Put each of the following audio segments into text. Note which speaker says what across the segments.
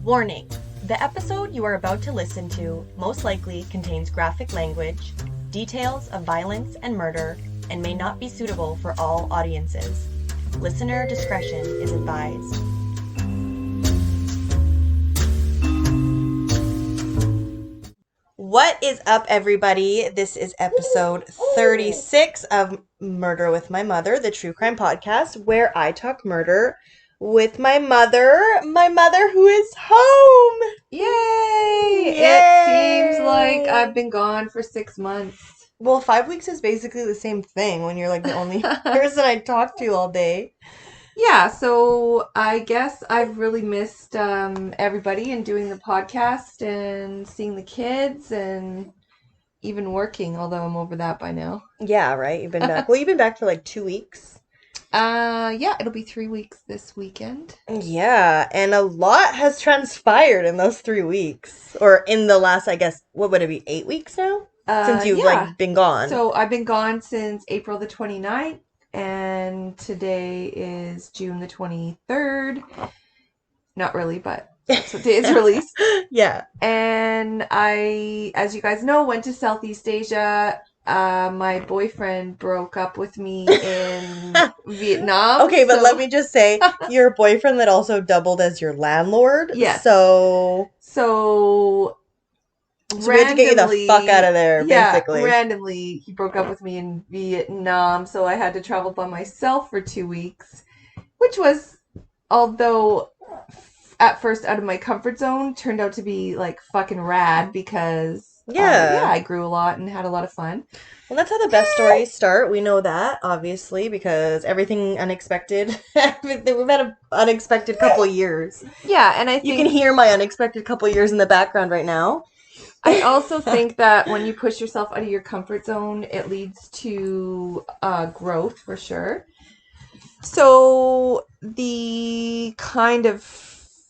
Speaker 1: Warning: the episode you are about to listen to most likely contains graphic language, details of violence and murder, and may not be suitable for all audiences. Listener discretion is advised. What is up, everybody? This is episode 36 of Murder with My Mother, the true crime podcast, where I talk murder with my mother who is home.
Speaker 2: Yay!
Speaker 1: Yay!
Speaker 2: It seems like I've been gone for 6 months.
Speaker 1: Well, 5 weeks is basically the same thing when you're like the only person I talk to all day.
Speaker 2: Yeah, so I guess I've really missed everybody and doing the podcast and seeing the kids and even working, although I'm over that by now.
Speaker 1: Yeah, right? You've been back. Well, you've been back for like 2 weeks.
Speaker 2: Yeah, it'll be 3 weeks this weekend.
Speaker 1: Yeah, and a lot has transpired in those 3 weeks. Or in the last, I guess, what would it be, 8 weeks now? Since you've like been gone.
Speaker 2: So I've been gone since April the 29th, and today is June the 23rd. Not really, but that's what day it's released.
Speaker 1: Yeah.
Speaker 2: And I, as you guys know, went to Southeast Asia. My boyfriend broke up with me in Vietnam.
Speaker 1: Okay, but let me just say, your boyfriend that also doubled as your landlord.
Speaker 2: Yes.
Speaker 1: So we had to get you the fuck out of there, basically.
Speaker 2: Yeah, randomly, he broke up with me in Vietnam, so I had to travel by myself for 2 weeks, which was, although at first out of my comfort zone, turned out to be like fucking rad because I grew a lot and had a lot of fun.
Speaker 1: Well, that's how the best stories start. We know that, obviously, because everything unexpected. We've had an unexpected couple of years.
Speaker 2: Yeah, and I think
Speaker 1: you can hear my unexpected couple of years in the background right now.
Speaker 2: I also think that when you push yourself out of your comfort zone, it leads to growth for sure. So the kind of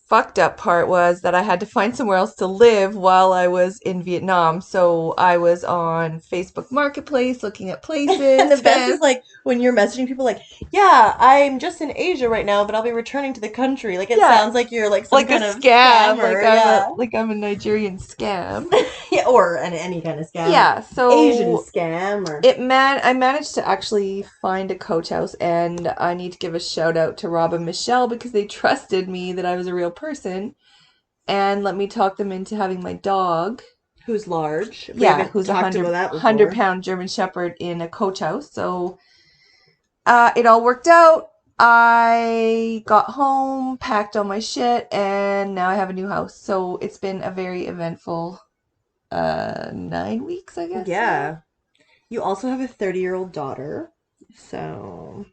Speaker 2: fucked up part was that I had to find somewhere else to live while I was in Vietnam. So I was on Facebook Marketplace looking at places.
Speaker 1: And the best is like when you're messaging people like, yeah, I'm just in Asia right now, but I'll be returning to the country. Like it sounds like you're like some kind of scammer.
Speaker 2: Like I'm a Nigerian scam.
Speaker 1: Yeah, or any kind of scam.
Speaker 2: Yeah, so
Speaker 1: Asian scam or
Speaker 2: I managed to actually find a coach house, and I need to give a shout out to Rob and Michelle because they trusted me that I was a real person and let me talk them into having my dog,
Speaker 1: who's large.
Speaker 2: Who's a 100-pound German Shepherd in a coach house. So it all worked out. I got home, packed all my shit, and now I have a new house. So it's been a very eventful 9 weeks, I guess.
Speaker 1: Yeah. You also have a 30-year-old daughter. So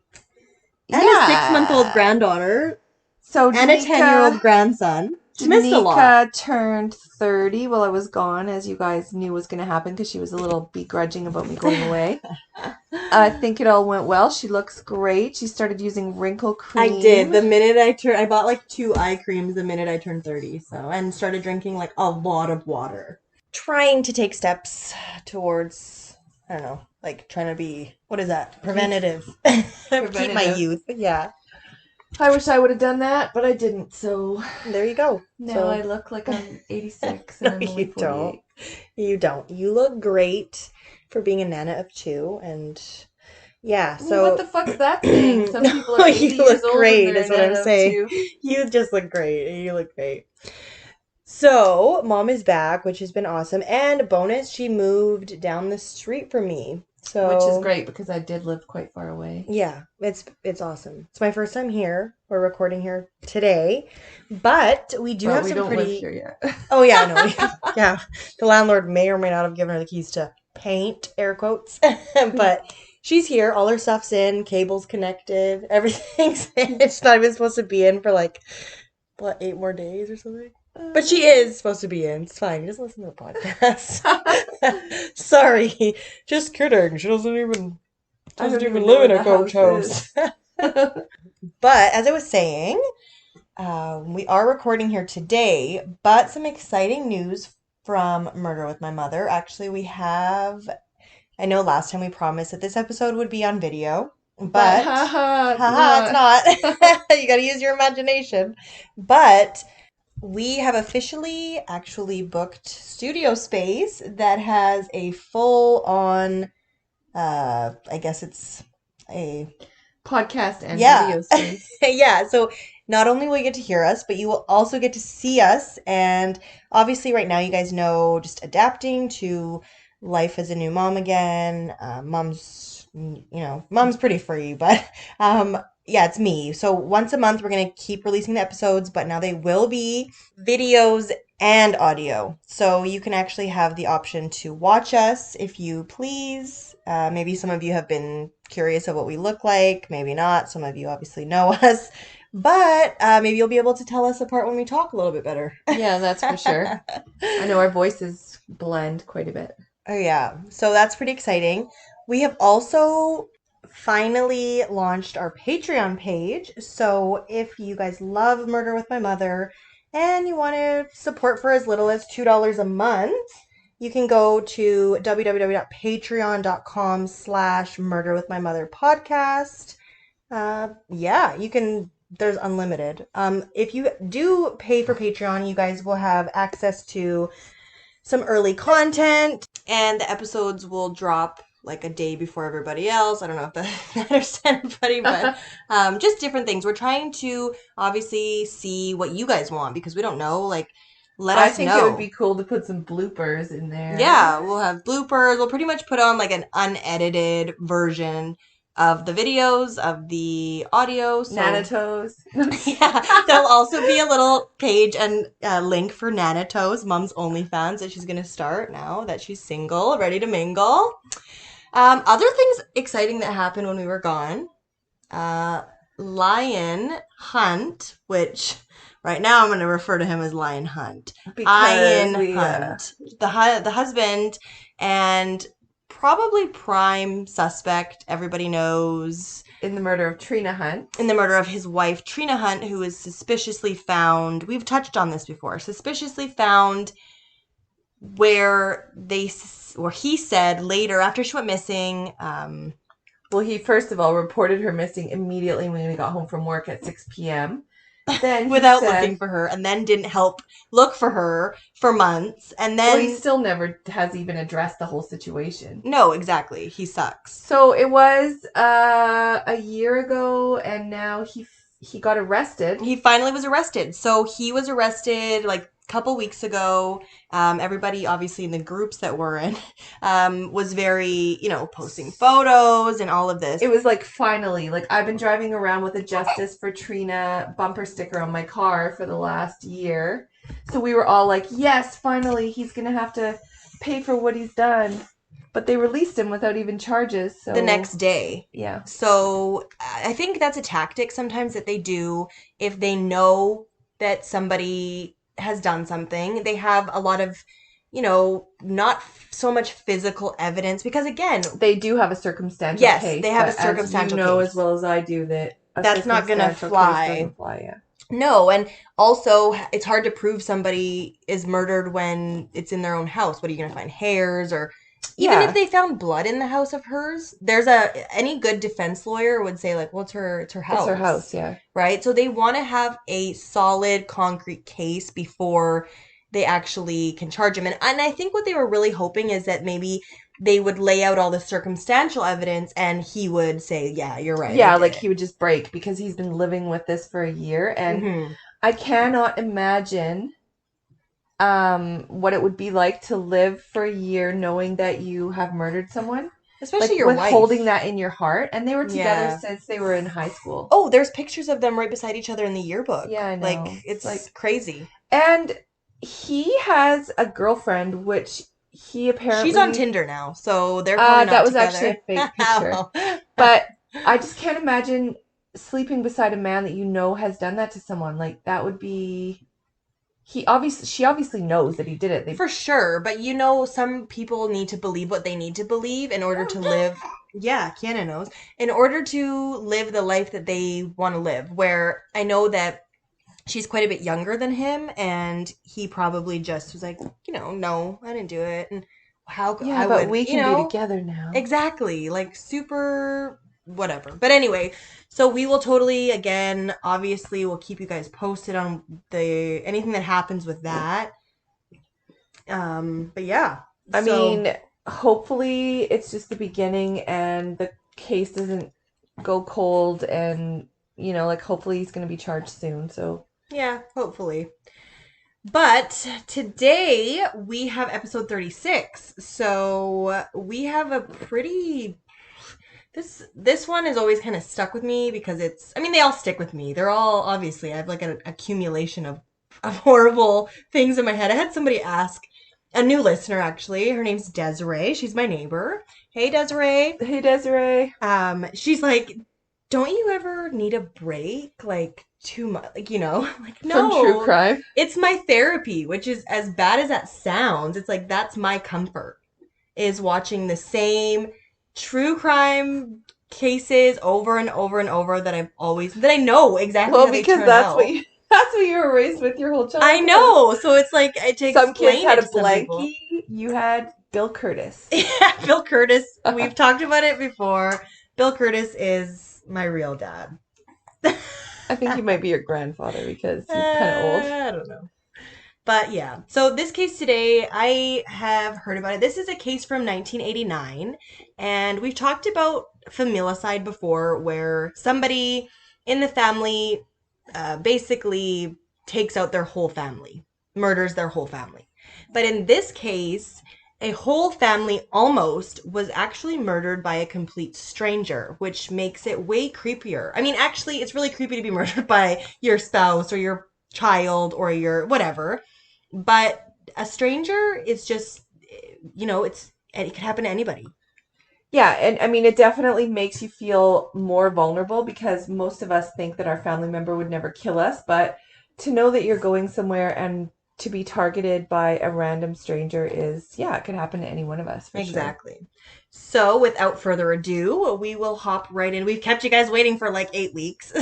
Speaker 1: and a 6-month-old granddaughter.
Speaker 2: So
Speaker 1: and a 10-year-old grandson. She missed a lot.
Speaker 2: Danica turned 30 while I was gone, as you guys knew was going to happen because she was a little begrudging about me going away. I think it all went well. She looks great. She started using wrinkle cream.
Speaker 1: I did. The minute I bought like 2 eye creams the minute I turned 30. And started drinking like a lot of water. Trying to take steps towards, I don't know, like trying to be, what is that? Preventative. Keep my youth. Yeah.
Speaker 2: I wish I would have done that, but I didn't, so
Speaker 1: there you go.
Speaker 2: Now I look like I'm 86 and I'm only 48.
Speaker 1: You don't. You look great for being a nana of 2, and yeah, so...
Speaker 2: What the fuck's that saying? Some people are 80
Speaker 1: you look
Speaker 2: years old
Speaker 1: great,
Speaker 2: and
Speaker 1: is what I'm saying. You just look great. You look great. So, Mom is back, which has been awesome, and bonus, she moved down the street from me. So,
Speaker 2: which is great because I did live quite far away.
Speaker 1: Yeah, it's awesome. It's my first time here. We're recording here today, but we have some
Speaker 2: don't
Speaker 1: pretty.
Speaker 2: Live here yet.
Speaker 1: Oh yeah, no, yeah. The landlord may or may not have given her the keys to paint, air quotes, but she's here. All her stuff's in. Cable's connected. Everything's in. It's not even supposed to be in for like 8 more days or something. But she is supposed to be in. It's fine. Just listen to the podcast. Sorry. Just kidding. She doesn't even live in a coach house. But as I was saying, we are recording here today, but some exciting news from Murder with My Mother. Actually, we have, I know last time we promised that this episode would be on video, but it's not. You gotta use your imagination. But we have officially actually booked studio space that has a full on, I guess it's a,
Speaker 2: Podcast and
Speaker 1: yeah.
Speaker 2: video space.
Speaker 1: Yeah, so not only will you get to hear us, but you will also get to see us. And obviously, right now, you guys know just adapting to life as a new mom again. Mom's pretty free, but yeah, it's me. So once a month, we're going to keep releasing the episodes, but now they will be videos and audio. So you can actually have the option to watch us if you please. Maybe some of you have been curious of what we look like, maybe not. Some of you obviously know us, but maybe you'll be able to tell us apart when we talk a little bit better.
Speaker 2: Yeah, that's for sure. I know our voices blend quite a bit.
Speaker 1: Oh, yeah. So that's pretty exciting. We have also finally launched our Patreon page. So if you guys love Murder with My Mother and you want to support for as little as $2 a month, you can go to www.patreon.com/Murder with My Mother podcast. Yeah, you can. There's unlimited. If you do pay for Patreon, you guys will have access to some early content, and the episodes will drop like a day before everybody else. I don't know if that matters to anybody, but just different things. We're trying to obviously see what you guys want because we don't know. Like, let
Speaker 2: I
Speaker 1: us
Speaker 2: think
Speaker 1: know.
Speaker 2: it would be cool to put some bloopers in there.
Speaker 1: Yeah, we'll have bloopers. We'll pretty much put on like an unedited version of the videos, of the audio. So
Speaker 2: Nanatos.
Speaker 1: yeah, there'll also be a little page and link for Nanato's Mom's OnlyFans that she's gonna start now that she's single, ready to mingle. Other things exciting that happened when we were gone. Lion Hunt, which right now I'm going to refer to him as Lion Hunt. Ian Hunt, the husband and probably prime suspect. Everybody knows
Speaker 2: in the murder of Trina Hunt.
Speaker 1: In the murder of his wife Trina Hunt, who was suspiciously found. We've touched on this before. Suspiciously found where he said later after she went missing.
Speaker 2: Well, he first of all reported her missing immediately when we got home from work at 6 p.m.
Speaker 1: Then without looking for her, and then didn't help look for her for months, and then
Speaker 2: he still never has even addressed the whole situation.
Speaker 1: No, exactly. He sucks.
Speaker 2: So it was a year ago, and now he got arrested.
Speaker 1: He finally was arrested. So he was arrested like couple weeks ago. Everybody obviously in the groups that we're in was very, posting photos and all of this.
Speaker 2: It was like finally, like I've been driving around with a Justice for Trina bumper sticker on my car for the last year. So we were all like, yes, finally he's going to have to pay for what he's done. But they released him without even charges. So
Speaker 1: the next day.
Speaker 2: Yeah.
Speaker 1: So I think that's a tactic sometimes that they do if they know that somebody has done something. They have a lot of, not so much physical evidence because, again,
Speaker 2: they do have a circumstantial case.
Speaker 1: Yes, they have a circumstantial
Speaker 2: case. As well as I do that
Speaker 1: that's not going to fly.
Speaker 2: Yeah.
Speaker 1: No, and also it's hard to prove somebody is murdered when it's in their own house. What are you going to find? Hairs or even if they found blood in the house of hers, there's any good defense lawyer would say like, well, it's her house.
Speaker 2: It's her house, yeah.
Speaker 1: Right? So they want to have a solid, concrete case before they actually can charge him. And I think what they were really hoping is that maybe they would lay out all the circumstantial evidence and he would say, yeah, you're right.
Speaker 2: Yeah, like he would just break because he's been living with this for a year. And I cannot imagine what it would be like to live for a year knowing that you have murdered someone.
Speaker 1: Especially your wife.
Speaker 2: Holding that in your heart. And they were together since they were in high school.
Speaker 1: Oh, there's pictures of them right beside each other in the yearbook.
Speaker 2: Yeah, I know.
Speaker 1: Like, it's like crazy.
Speaker 2: And he has a girlfriend, which he apparently...
Speaker 1: She's on Tinder now, so they're probably not
Speaker 2: that was
Speaker 1: together.
Speaker 2: Actually a fake picture. But I just can't imagine sleeping beside a man that you know has done that to someone. Like, that would be... She obviously knows that he did it.
Speaker 1: For sure, but some people need to believe what they need to believe in order to live. Yeah, Kiana knows. In order to live the life that they want to live, where I know that she's quite a bit younger than him, and he probably just was like, no, I didn't do it, and how?
Speaker 2: Yeah, but we can be together now.
Speaker 1: Exactly, like super whatever. But anyway, so we will totally, again, obviously, we'll keep you guys posted on anything that happens with that. But yeah.
Speaker 2: I mean, hopefully it's just the beginning and the case doesn't go cold and, like hopefully he's going to be charged soon. So,
Speaker 1: yeah, hopefully. But today we have episode 36. So we have a pretty this one is always kind of stuck with me because they all stick with me. They're all obviously I have like an accumulation of horrible things in my head. I had somebody ask a new listener actually. Her name's Desiree. She's my neighbor. Hey Desiree.
Speaker 2: Hey Desiree.
Speaker 1: She's like, don't you ever need a break? Like too much, like, like no.
Speaker 2: From true crime.
Speaker 1: It's my therapy, which is as bad as that sounds. It's like that's my comfort is watching the same true crime cases over and over and over that I know exactly how they turn out.
Speaker 2: That's what you were raised with your whole childhood.
Speaker 1: I know. So it's like I take
Speaker 2: some kids had a blankie. You had Bill Curtis.
Speaker 1: Yeah, Bill Curtis. We've talked about it before. Bill Curtis is my real dad.
Speaker 2: I think he might be your grandfather because he's kind of old.
Speaker 1: I don't know. But yeah, so this case today, I have heard about it. This is a case from 1989, and we've talked about familicide before, where somebody in the family basically takes out their whole family, murders their whole family. But in this case, a whole family almost was actually murdered by a complete stranger, which makes it way creepier. I mean, actually, it's really creepy to be murdered by your spouse or your child or your whatever. But a stranger is just, it could happen to anybody.
Speaker 2: Yeah, and I mean, it definitely makes you feel more vulnerable because most of us think that our family member would never kill us. But to know that you're going somewhere and to be targeted by a random stranger it could happen to any one of us.
Speaker 1: Exactly. Sure. So without further ado, we will hop right in. We've kept you guys waiting for like 8 weeks.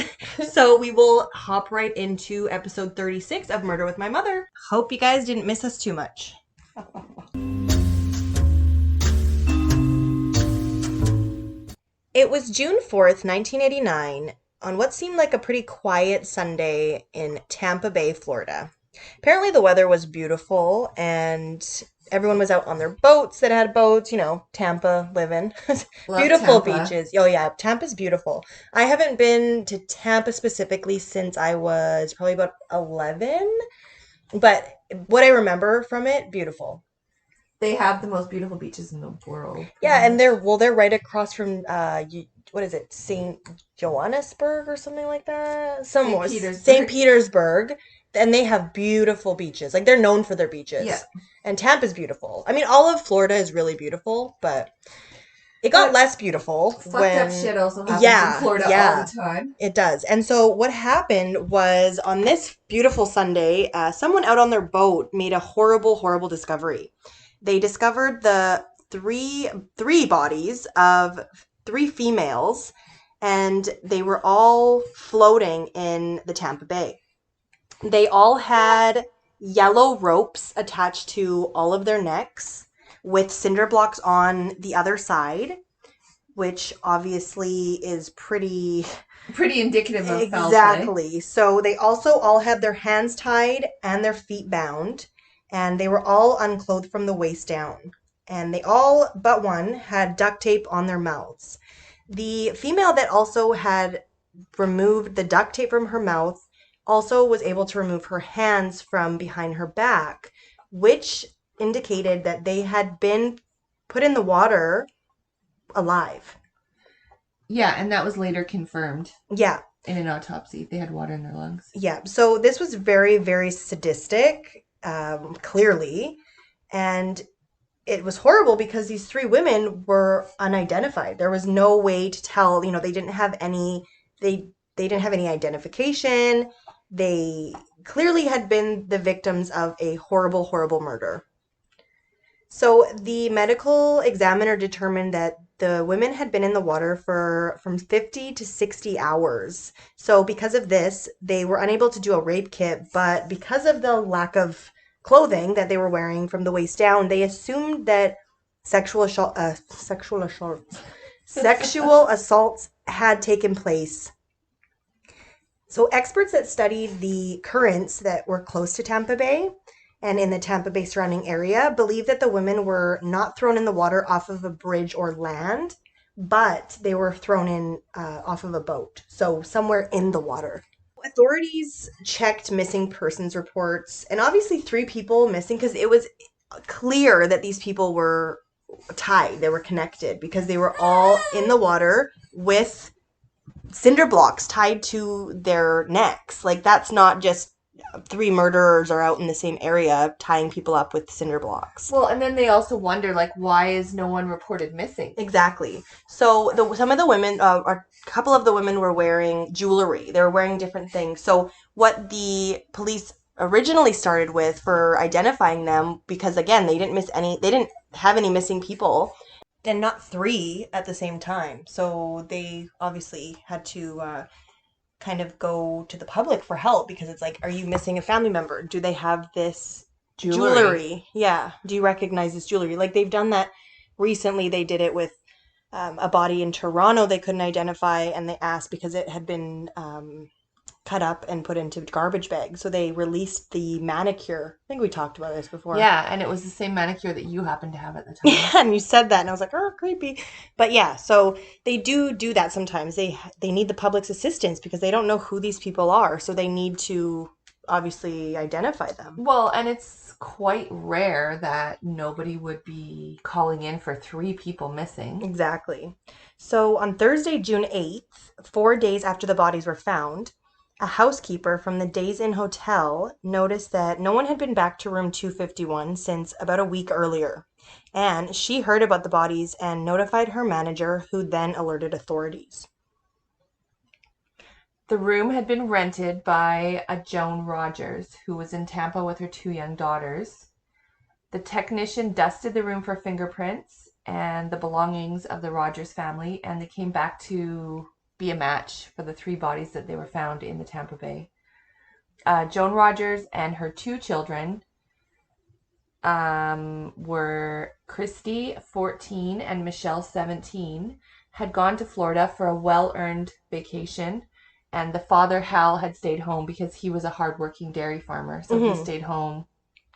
Speaker 1: So we will hop right into episode 36 of Murder with My Mother. Hope you guys didn't miss us too much. It was June 4th, 1989, on what seemed like a pretty quiet Sunday in Tampa Bay, Florida. Apparently the weather was beautiful and everyone was out on their boats that had boats, Tampa living. Beautiful Tampa. Beaches. Oh yeah, Tampa's beautiful. I haven't been to Tampa specifically since I was probably about 11, but what I remember from it, beautiful.
Speaker 2: They have the most beautiful beaches in the world.
Speaker 1: Yeah, and they're right across from what is it? St. Johannesburg or something like that? St. Petersburg. And they have beautiful beaches. Like, they're known for their beaches. Yeah. And Tampa's beautiful. I mean, all of Florida is really beautiful, but it got less beautiful.
Speaker 2: Fucked up shit also happens in Florida all the time.
Speaker 1: It does. And so what happened was on this beautiful Sunday, someone out on their boat made a horrible, horrible discovery. They discovered the three bodies of 3 females, and they were all floating in the Tampa Bay. They all had yellow ropes attached to all of their necks with cinder blocks on the other side, which obviously is pretty
Speaker 2: indicative of foul play.
Speaker 1: Exactly. So they also all had their hands tied and their feet bound, and they were all unclothed from the waist down. And they all but one had duct tape on their mouths. The female that also had removed the duct tape from her mouth also was able to remove her hands from behind her back, which indicated that they had been put in the water alive.
Speaker 2: Yeah, and that was later confirmed.
Speaker 1: Yeah.
Speaker 2: In an autopsy. They had water in their lungs.
Speaker 1: Yeah, so this was very, very sadistic, clearly, and it was horrible because these 3 women were unidentified. There was no way to tell, they didn't have any identification. They clearly had been the victims of a horrible, horrible murder. So the medical examiner determined that the women had been in the water from 50 to 60 hours. So because of this, they were unable to do a rape kit, but because of the lack of clothing that they were wearing from the waist down, they assumed that sexual assault sexual assaults had taken place. So experts that studied the currents that were close to Tampa Bay and in the Tampa Bay surrounding area believe that the women were not thrown in the water off of a bridge or land, but they were thrown in off of a boat, so somewhere in the water. Authorities checked missing persons reports, and obviously 3 people missing because it was clear that these people were tied, they were connected because they were all in the water with cinder blocks tied to their necks. Like, that's not just 3 murderers are out in the same area tying people up with cinder blocks.
Speaker 2: Well, and then they also wonder, like, why is no one reported missing?
Speaker 1: Exactly. So some of the women, or a couple of the women were wearing jewelry. They were wearing different things. So what the police originally started with for identifying them, because again, they didn't have any missing people, and not 3 at the same time. So they obviously had to kind of go to the public for help because it's like, are you missing a family member? Do they have this jewelry? Yeah. Do you recognize this jewelry? Like, they've done that recently. They did it with a body in Toronto they couldn't identify, and they asked because it had been cut up and put into garbage bags. So they released the manicure. I think we talked about this before.
Speaker 2: Yeah, and it was the same manicure that you happened to have at the time.
Speaker 1: Yeah, and you said that, and I was like, oh, creepy. But yeah, so they do that sometimes. They need the public's assistance because they don't know who these people are, so they need to obviously identify them.
Speaker 2: Well, and it's quite rare that nobody would be calling in for 3 people missing.
Speaker 1: Exactly. So on Thursday, June 8th, 4 days after the bodies were found, a housekeeper from the Days Inn Hotel noticed that no one had been back to room 251 since about a week earlier. And she heard about the bodies and notified her manager, who then alerted authorities.
Speaker 2: The room had been rented by a Joan Rogers, who was in Tampa with her 2 young daughters. The technician dusted the room for fingerprints and the belongings of the Rogers family, and they came back to be a match for the 3 bodies that they were found in the Tampa Bay. Joan Rogers and her 2 children were Christe, 14, and Michelle, 17, had gone to Florida for a well-earned vacation, and the father, Hal, had stayed home because he was a hardworking dairy farmer, so he stayed home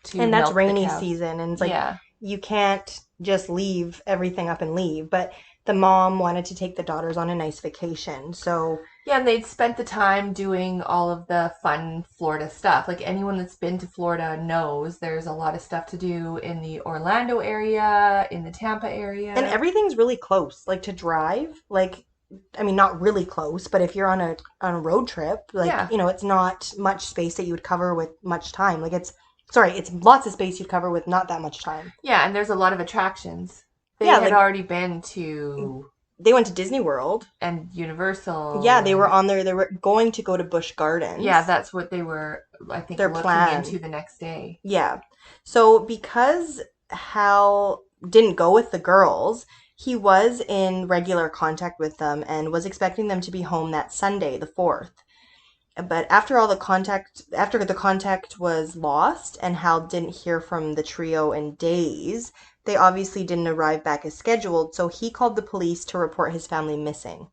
Speaker 2: to
Speaker 1: And that's
Speaker 2: milk the
Speaker 1: rainy
Speaker 2: cows.
Speaker 1: season, and it's like, you can't just leave everything up and leave, but the mom wanted to take the daughters on a nice vacation, so...
Speaker 2: Yeah, and they'd spent the time doing all of the fun Florida stuff. Like, anyone that's been to Florida knows there's a lot of stuff to do in the Orlando area, in the Tampa area.
Speaker 1: And everything's really close. Like, to drive, like, I mean, not really close, but if you're on a road trip, like, you know, it's not much space that you would cover with much time. Like, it's lots of space you'd cover with not that much time.
Speaker 2: Yeah, and there's a lot of attractions. They had already been to...
Speaker 1: They went to Disney World.
Speaker 2: And Universal.
Speaker 1: Yeah, they were on there. They were going to go to Busch Gardens.
Speaker 2: Yeah, that's what they were, I think,
Speaker 1: their
Speaker 2: looking
Speaker 1: plan.
Speaker 2: into the next day.
Speaker 1: Yeah. So because Hal didn't go with the girls, he was in regular contact with them and was expecting them to be home that Sunday, the 4th. But after the contact was lost and Hal didn't hear from the trio in days, they obviously didn't arrive back as scheduled, so he called the police to report his family missing.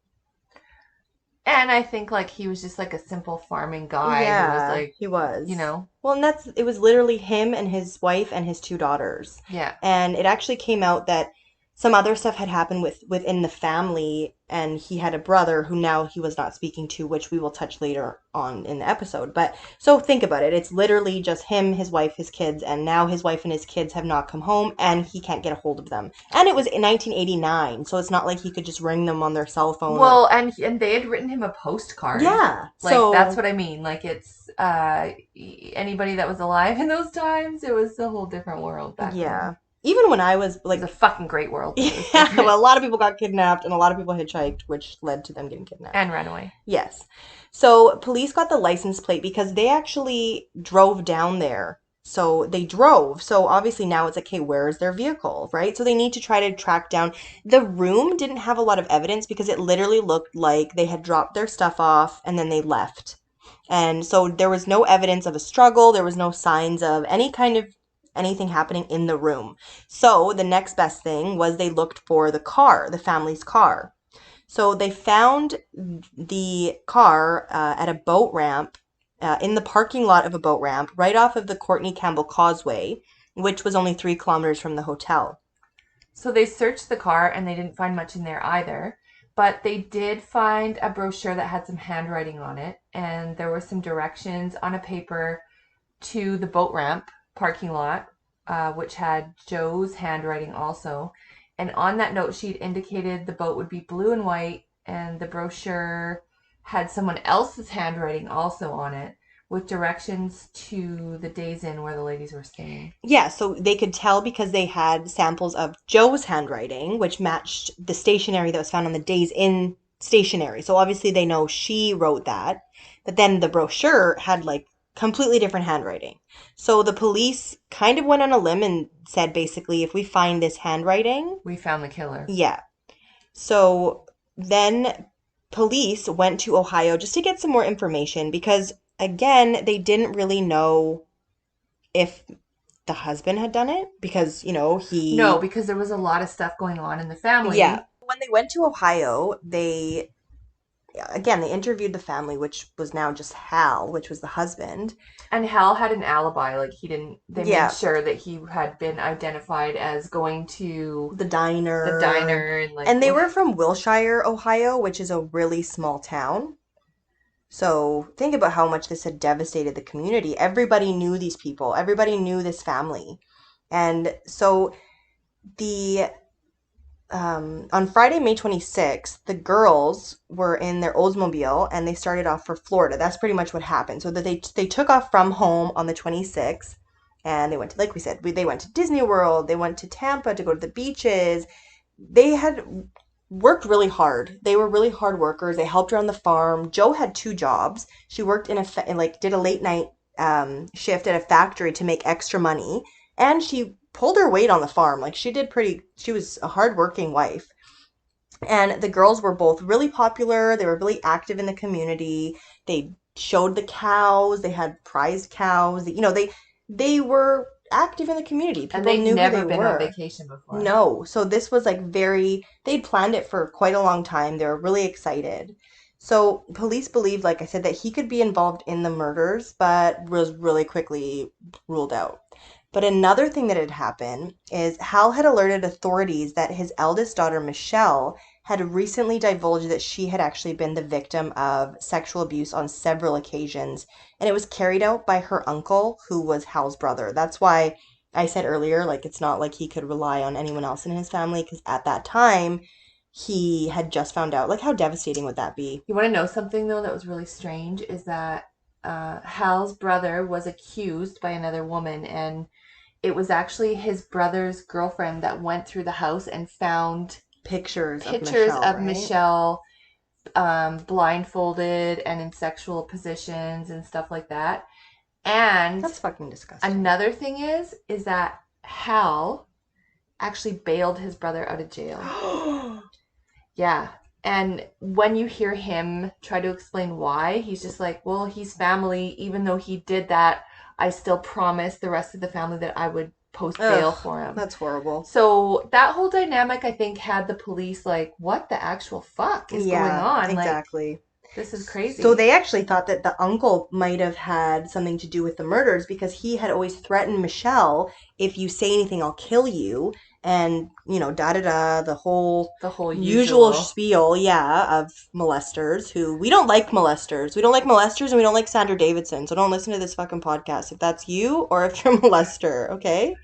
Speaker 2: And I think, like, he was just, like, a simple farming guy.
Speaker 1: Yeah,
Speaker 2: who was, like,
Speaker 1: he was.
Speaker 2: You know?
Speaker 1: Well, and it was literally him and his wife and his 2 daughters.
Speaker 2: Yeah.
Speaker 1: And it actually came out that some other stuff had happened within the family, and he had a brother who now he was not speaking to, which we will touch later on in the episode. But so think about it. It's literally just him, his wife, his kids, and now his wife and his kids have not come home, and he can't get a hold of them. And it was in 1989, so it's not like he could just ring them on their cell phone.
Speaker 2: Well, and they had written him a postcard.
Speaker 1: Yeah.
Speaker 2: Like, so, that's what I mean. Like, it's anybody that was alive in those times, it was a whole different world back then.
Speaker 1: Even when I was, like...
Speaker 2: It was a fucking great world.
Speaker 1: Yeah, well, a lot of people got kidnapped, and a lot of people hitchhiked, which led to them getting kidnapped.
Speaker 2: And ran away.
Speaker 1: Yes. So, police got the license plate because they actually drove down there. So, they drove. So, obviously, now it's like, hey, where is their vehicle, right? So, they need to try to track down... The room didn't have a lot of evidence because it literally looked like they had dropped their stuff off, and then they left. And so, there was no evidence of a struggle. There was no signs of any kind of anything happening in the room. So the next best thing was they looked for the car, the family's car. So they found the car at a boat ramp, in the parking lot of a boat ramp, right off of the Courtney Campbell Causeway, which was only 3 kilometers from the hotel.
Speaker 2: So they searched the car and they didn't find much in there either. But they did find a brochure that had some handwriting on it. And there were some directions on a paper to the boat ramp parking lot, which had Joe's handwriting also. And on that note sheet indicated the boat would be blue and white. And the brochure had someone else's handwriting also on it, with directions to the Days Inn where the ladies were staying.
Speaker 1: Yeah, so they could tell because they had samples of Joe's handwriting, which matched the stationery that was found on the Days Inn stationery. So obviously they know she wrote that. But then the brochure had like completely different handwriting. So the police kind of went on a limb and said basically, if we find this handwriting,
Speaker 2: We found the killer.
Speaker 1: yeah. So then police went to Ohio just to get some more information because, again, they didn't really know if the husband had done it because, he...
Speaker 2: No, because there was a lot of stuff going on in the family.
Speaker 1: Yeah. When they went to Ohio, they interviewed the family, which was now just Hal, which was the husband.
Speaker 2: And Hal had an alibi. Like, they
Speaker 1: Yeah.
Speaker 2: made sure that he had been identified as going to
Speaker 1: The diner.
Speaker 2: And
Speaker 1: they were from Wilshire, Ohio, which is a really small town. So think about how much this had devastated the community. Everybody knew these people. Everybody knew this family. And so on Friday, May 26th, the girls were in their Oldsmobile and they started off for Florida. That's pretty much what happened. So that they took off from home on the 26th and they went to, like we said, they went to Disney World. They went to Tampa to go to the beaches. They had worked really hard. They were really hard workers. They helped her on the farm. Joe had 2 jobs. She worked did a late night shift at a factory to make extra money, and she pulled her weight on the farm. Like she was a hardworking wife. And the girls were both really popular. They were really active in the community. They showed the cows. They had prized cows. They were active in the community. People
Speaker 2: and they'd
Speaker 1: knew
Speaker 2: never
Speaker 1: who they
Speaker 2: been
Speaker 1: were.
Speaker 2: on vacation before.
Speaker 1: No. So this was like they'd planned it for quite a long time. They were really excited. So police believed, like I said, that he could be involved in the murders, but was really quickly ruled out. But another thing that had happened is Hal had alerted authorities that his eldest daughter, Michelle, had recently divulged that she had actually been the victim of sexual abuse on several occasions. And it was carried out by her uncle, who was Hal's brother. That's why I said earlier, like, it's not like he could rely on anyone else in his family, because at that time, he had just found out. Like, how devastating would that be?
Speaker 2: You want to know something, though, that was really strange? Is that Hal's brother was accused by another woman, and it was actually his brother's girlfriend that went through the house and found
Speaker 1: pictures of
Speaker 2: of
Speaker 1: right?
Speaker 2: Michelle blindfolded and in sexual positions and stuff like that. And
Speaker 1: that's fucking disgusting.
Speaker 2: Another thing is that Hal actually bailed his brother out of jail. Yeah. And when you hear him try to explain why, he's just like, well, he's family. Even though he did that, I still promised the rest of the family that I would post bail for him.
Speaker 1: That's horrible.
Speaker 2: So that whole dynamic, I think, had the police like, what the actual fuck is going on?
Speaker 1: Exactly.
Speaker 2: Like, this is crazy.
Speaker 1: So they actually thought that the uncle might have had something to do with the murders because he had always threatened Michelle, if you say anything, I'll kill you. And, the whole usual spiel, of molesters who, we don't like molesters. We don't like molesters and we don't like Sandra Davidson. So don't listen to this fucking podcast if that's you or if you're a molester, okay?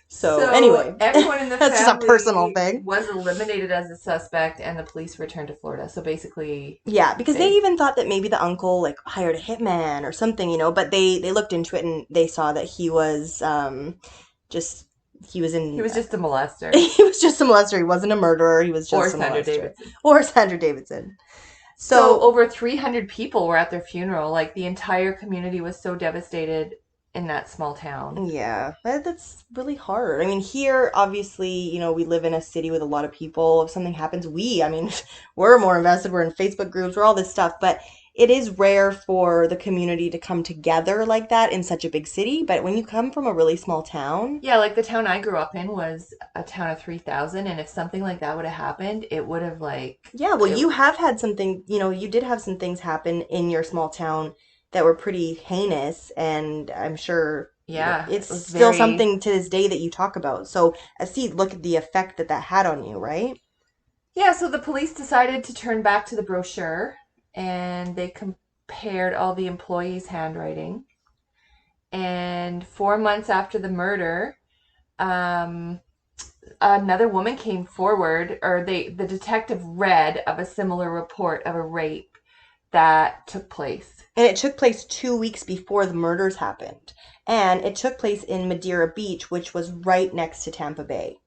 Speaker 1: So anyway,
Speaker 2: everyone in the
Speaker 1: that's
Speaker 2: family
Speaker 1: just a personal thing.
Speaker 2: Was eliminated as a suspect, and the police returned to Florida. So basically,
Speaker 1: because they even thought that maybe the uncle like hired a hitman or something, But they looked into it and they saw that he was he was just a molester. He was just a molester. He wasn't a murderer. He was just Sandra Davidson.
Speaker 2: So over 300 people were at their funeral. Like the entire community was so devastated in that small town.
Speaker 1: Yeah, that's really hard. I mean, here, obviously, we live in a city with a lot of people. If something happens, we're more invested. We're in Facebook groups. We're all this stuff. But it is rare for the community to come together like that in such a big city. But when you come from a really small town,
Speaker 2: Yeah, like the town I grew up in was a town of 3,000, and if something like that would have happened, it would have
Speaker 1: yeah, well,
Speaker 2: it,
Speaker 1: you have had something, you did have some things happen in your small town that were pretty heinous, and I'm sure,
Speaker 2: yeah, it
Speaker 1: it's
Speaker 2: was
Speaker 1: still
Speaker 2: very,
Speaker 1: something to this day that you talk about. So, see, look at the effect that that had on you, right?
Speaker 2: yeah, so the police decided to turn back to the brochure and they compared all the employees' handwriting. And 4 months after the murder, um, another woman came forward, or the detective read of a similar report of a rape that took place.
Speaker 1: And it took place 2 weeks before the murders happened. And it took place in Madeira Beach, which was right next to Tampa Bay.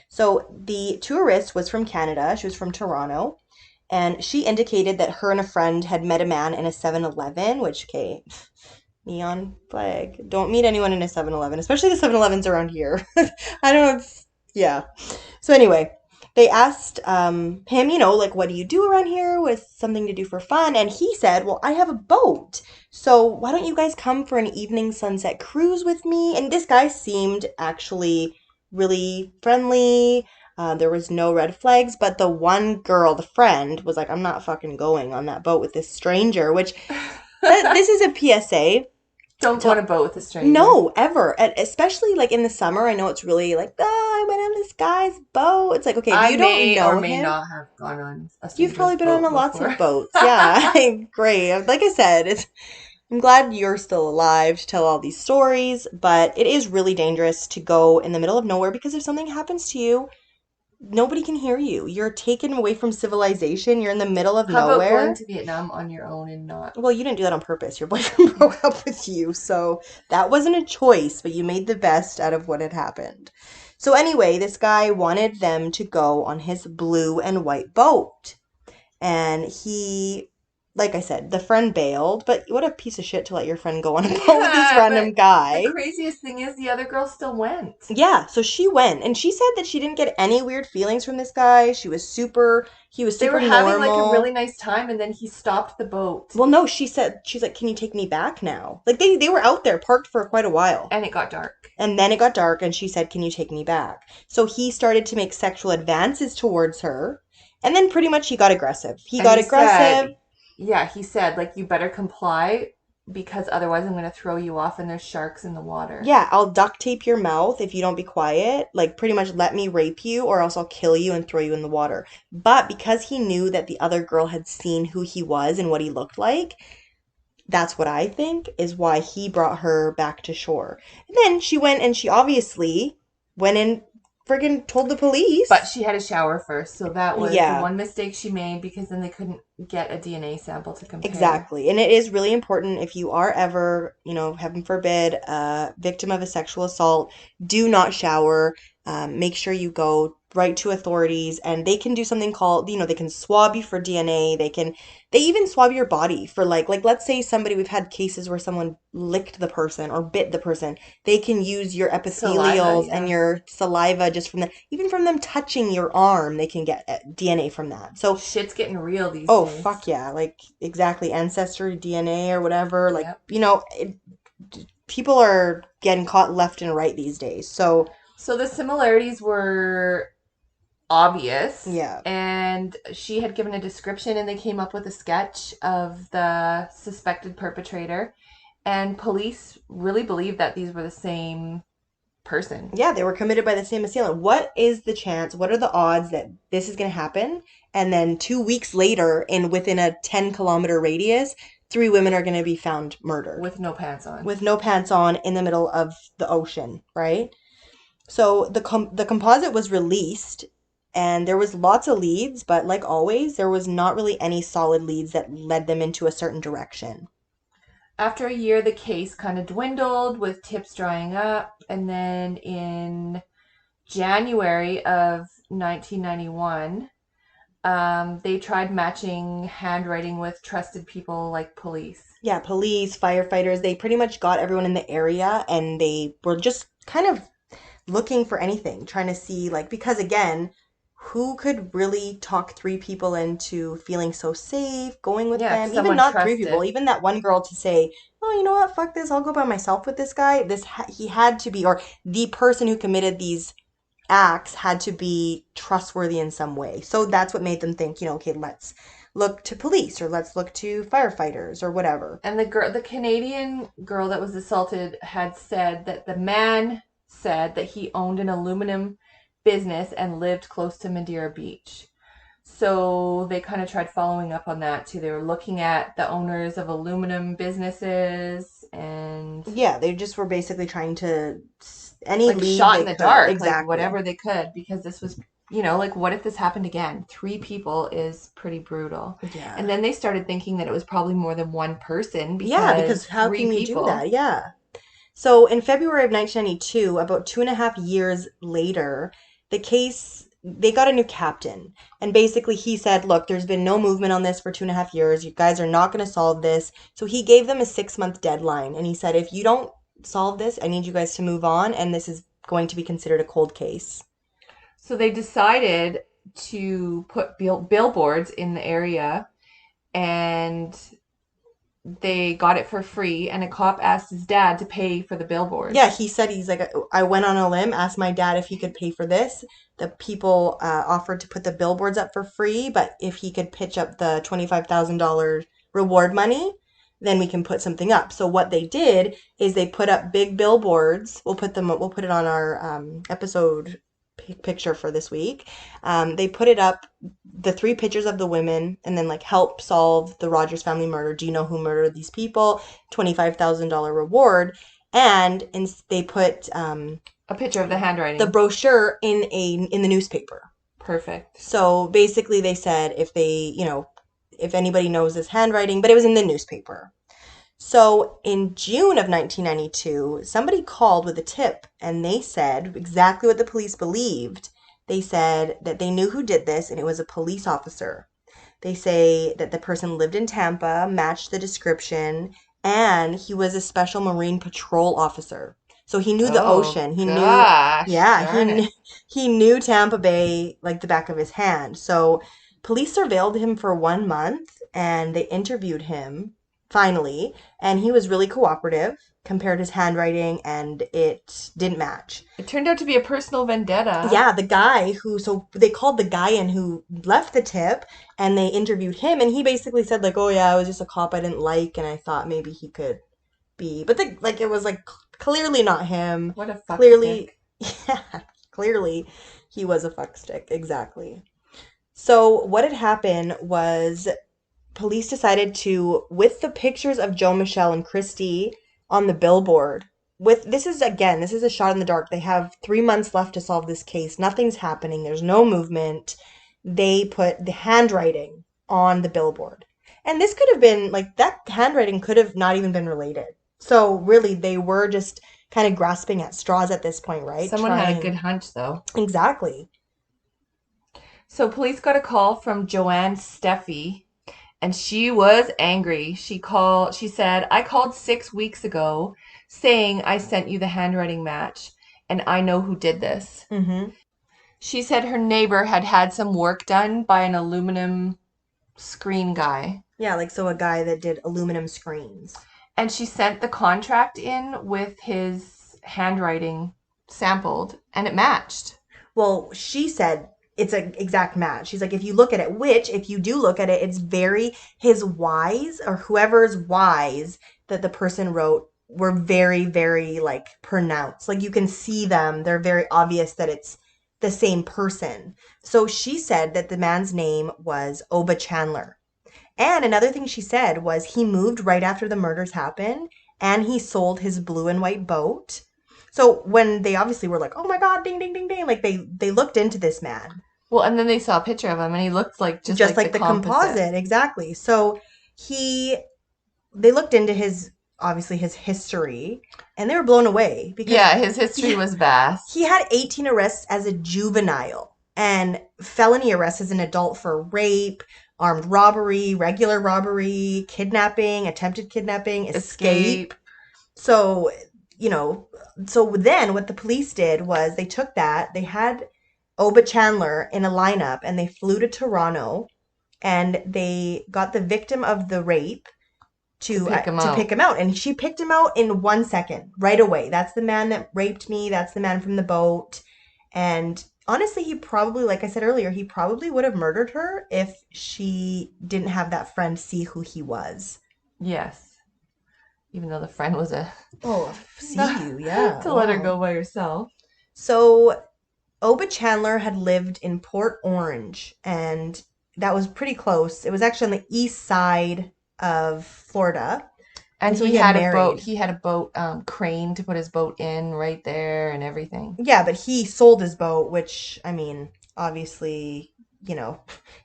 Speaker 1: So the tourist was from Canada. She was from Toronto. And she indicated that her and a friend had met a man in a 7-Eleven, which, okay, neon flag. Don't meet anyone in a 7-Eleven, especially the 7-Elevens around here. I don't know. Yeah. So anyway, they asked him, like, what do you do around here? With something to do for fun? And he said, well, I have a boat. So why don't you guys come for an evening sunset cruise with me? And this guy seemed actually really friendly. There was no red flags, but the one girl, the friend, was like, I'm not fucking going on that boat with this stranger, which this is a PSA.
Speaker 2: Don't go on
Speaker 1: To
Speaker 2: a boat with a stranger.
Speaker 1: no, ever. And especially like in the summer, I know it's really like, oh, I went on this guy's boat. It's like, okay, if
Speaker 2: I
Speaker 1: you don't
Speaker 2: may or
Speaker 1: know
Speaker 2: may
Speaker 1: him,
Speaker 2: not have gone on a
Speaker 1: you've
Speaker 2: stranger's
Speaker 1: probably been on
Speaker 2: boat
Speaker 1: lots
Speaker 2: before.
Speaker 1: of boats. Yeah, great. Like I said, I'm glad you're still alive to tell all these stories, but it is really dangerous to go in the middle of nowhere because if something happens to you, nobody can hear you. You're taken away from civilization. You're in the middle of
Speaker 2: How about going
Speaker 1: nowhere.
Speaker 2: to Vietnam on your own and not?
Speaker 1: Well, you didn't do that on purpose. Your boyfriend broke up with you, so that wasn't a choice, but you made the best out of what had happened. So, anyway, this guy wanted them to go on his blue and white boat. And he, like I said, the friend bailed, but what a piece of shit to let your friend go on a boat with this
Speaker 2: Yeah,
Speaker 1: random
Speaker 2: but the
Speaker 1: guy.
Speaker 2: craziest thing is the other girl still went.
Speaker 1: Yeah, so she went, and she said that she didn't get any weird feelings from this guy. He was
Speaker 2: They were
Speaker 1: super
Speaker 2: having like a really
Speaker 1: normal.
Speaker 2: nice time, and then he stopped the boat,
Speaker 1: Well, no, she's like, can you take me back now? Like they were out there parked for quite a while.
Speaker 2: and it got dark.
Speaker 1: And then it got dark and she said, can you take me back? So he started to make sexual advances towards her. And then pretty much he got aggressive. He
Speaker 2: And
Speaker 1: got
Speaker 2: he
Speaker 1: aggressive.
Speaker 2: said, yeah, he said, like, you better comply because otherwise I'm going to throw you off and there's sharks in the water.
Speaker 1: Yeah, I'll duct tape your mouth if you don't be quiet. Like, pretty much let me rape you or else I'll kill you and throw you in the water. But because he knew that the other girl had seen who he was and what he looked like, that's what I think is why he brought her back to shore. And then she went and she obviously went and friggin' told the
Speaker 2: But
Speaker 1: police.
Speaker 2: she had a shower first, so that was the
Speaker 1: Yeah,
Speaker 2: one mistake she made because then they couldn't get a DNA sample to compare.
Speaker 1: exactly. And it is really important if you are ever, heaven forbid, a victim of a sexual assault, do not shower. Make sure you go right to authorities and they can do something called, they can swab you for DNA. They even swab your body for like let's say we've had cases where someone licked the person or bit the person. They can use your
Speaker 2: Saliva,
Speaker 1: epithelials and
Speaker 2: yeah.
Speaker 1: your saliva just even from them touching your arm, they can get DNA from that. So
Speaker 2: Shit's getting real these
Speaker 1: oh,
Speaker 2: days.
Speaker 1: fuck yeah. Like, exactly. Ancestry, DNA, or whatever. Like,
Speaker 2: Yep.
Speaker 1: people are getting caught left and right these days. So,
Speaker 2: So the similarities were obvious,
Speaker 1: yeah.
Speaker 2: and she had given a description, and they came up with a sketch of the suspected perpetrator. And police really believed that these were the same person.
Speaker 1: Yeah, they were committed by the same assailant. What is the chance? What are the odds that this is going to happen? And then 2 weeks later, within a 10-kilometer radius, three women are going to be found murdered
Speaker 2: With no pants on.
Speaker 1: with no pants on in the middle of the ocean, right? So the composite was released and there was lots of leads, but like always, there was not really any solid leads that led them into a certain direction.
Speaker 2: After a year, the case kind of dwindled with tips drying up. And then in January of 1991, they tried matching handwriting with trusted people like police.
Speaker 1: Yeah, police, firefighters, they pretty much got everyone in the area and they were just kind of looking for anything, trying to see, like, because again, who could really talk three people into feeling so safe, going with
Speaker 2: Yeah,
Speaker 1: them? Even
Speaker 2: someone
Speaker 1: not three people,
Speaker 2: trusted.
Speaker 1: even that one girl to say, "Oh, you know what? Fuck this. I'll go by myself with this guy." He had to be, or the person who committed these acts had to be trustworthy in some way. So that's what made them think, okay, let's look to police or let's look to firefighters or whatever.
Speaker 2: And the Canadian girl that was assaulted had said that the man said that he owned an aluminum business and lived close to Madeira Beach. So they kind of tried following up on that too. They were looking at the owners of aluminum businesses and
Speaker 1: Yeah, they just were basically trying to any
Speaker 2: like
Speaker 1: lead
Speaker 2: shot
Speaker 1: they
Speaker 2: in the
Speaker 1: could.
Speaker 2: dark, like
Speaker 1: Exactly.
Speaker 2: whatever they could, because this was, like what if this happened again? Three people is pretty brutal.
Speaker 1: Yeah.
Speaker 2: And then they started thinking that it was probably more than one person
Speaker 1: Yeah,
Speaker 2: because
Speaker 1: because how
Speaker 2: three
Speaker 1: can you do
Speaker 2: people.
Speaker 1: that? Yeah. So in February of 1992, about 2.5 years later, the case, they got a new captain. And basically he said, look, there's been no movement on this for 2.5 years. You guys are not going to solve this. So he gave them a 6-month deadline. And he said, if you don't solve this, I need you guys to move on. And this is going to be considered a cold case.
Speaker 2: So they decided to put billboards in the area, and they got it for free, and a cop asked his dad to pay for the billboards.
Speaker 1: Yeah, he said he's like, I went on a limb, asked my dad if he could pay for this. The people offered to put the billboards up for free, but if he could pitch up the $25,000 reward money, then we can put something up. So what they did is they put up big billboards. We'll put it on our episode picture for this week. They put it up, the three pictures of the women, and then like help solve the Rogers family murder. Do you know who murdered these people? $25,000 reward. And they put
Speaker 2: A picture of the handwriting.
Speaker 1: the brochure in the newspaper.
Speaker 2: Perfect.
Speaker 1: So basically, they said if anybody knows this handwriting, but it was in the newspaper. So in June of 1992, somebody called with a tip, and they said exactly what the police believed. They said that they knew who did this, and it was a police officer. They say that the person lived in Tampa, matched the description, and he was a special Marine Patrol officer. So he knew the
Speaker 2: Oh
Speaker 1: ocean. He knew,
Speaker 2: gosh,
Speaker 1: yeah,
Speaker 2: darn it.
Speaker 1: he knew Tampa Bay like the back of his hand. So police surveilled him for 1 month, and they interviewed him finally, and he was really cooperative. Compared his handwriting, and it didn't match.
Speaker 2: It turned out to be a personal vendetta.
Speaker 1: Yeah, the guy who, so they called the guy in who left the tip, and they interviewed him, and he basically said like, "Oh yeah, I was just a cop I didn't like, and I thought maybe he could be," but it was like clearly not him.
Speaker 2: What a fuck
Speaker 1: Clearly,
Speaker 2: stick.
Speaker 1: yeah, clearly he was a fuck stick. Exactly. So what had happened was police decided to, with the pictures of Joe, Michelle, and Christy on the billboard, this is a shot in the dark. They have 3 months left to solve this case. Nothing's happening. There's no movement. They put the handwriting on the billboard. And this could have been, like, that handwriting could have not even been related. So really, they were just kind of grasping at straws at this point, right?
Speaker 2: Someone had a good hunch, though.
Speaker 1: Exactly.
Speaker 2: So police got a call from Joanne Steffi, and she was angry. She said, "I called 6 weeks ago saying I sent you the handwriting match, and I know who did this."
Speaker 1: Mm-hmm.
Speaker 2: She said her neighbor had had some work done by an aluminum screen guy.
Speaker 1: Yeah, like so a guy that did aluminum screens.
Speaker 2: And she sent the contract in with his handwriting sampled, and it matched.
Speaker 1: Well, she said it's an exact match. She's like, if you look at it, which if you do look at it, it's very, his Y's or whoever's Y's that the person wrote were very, very like pronounced. Like you can see them. They're very obvious that it's the same person. So she said that the man's name was Oba Chandler. And another thing she said was he moved right after the murders happened, and he sold his blue and white boat. So when they obviously were like, "Oh my God, ding ding ding ding," like they looked into this man.
Speaker 2: Well, and then they saw a picture of him, and he looked like just
Speaker 1: Like
Speaker 2: like the
Speaker 1: the
Speaker 2: composite.
Speaker 1: exactly. So he they looked into his, obviously his history, and they were blown away because
Speaker 2: Yeah, his history was vast.
Speaker 1: he had 18 arrests as a juvenile and felony arrests as an adult for rape, armed robbery, regular robbery, kidnapping, attempted kidnapping, escape. So, so then what the police did was they took that, they had Oba Chandler in a lineup, and they flew to Toronto, and they got the victim of the rape to pick him out. And she picked him out in 1 second, right away. That's the man that raped me. That's the man from the boat. And honestly, he probably, like I said earlier, he probably would have murdered her if she didn't have that friend see who he was.
Speaker 2: Yes. Even though the friend was
Speaker 1: See you, yeah.
Speaker 2: to let her go by herself.
Speaker 1: So Oba Chandler had lived in Port Orange, and that was pretty close. It was actually on the east side of Florida.
Speaker 2: And so he had a boat. He had a boat crane to put his boat in right there and everything.
Speaker 1: Yeah, but he sold his boat, which, I mean, obviously,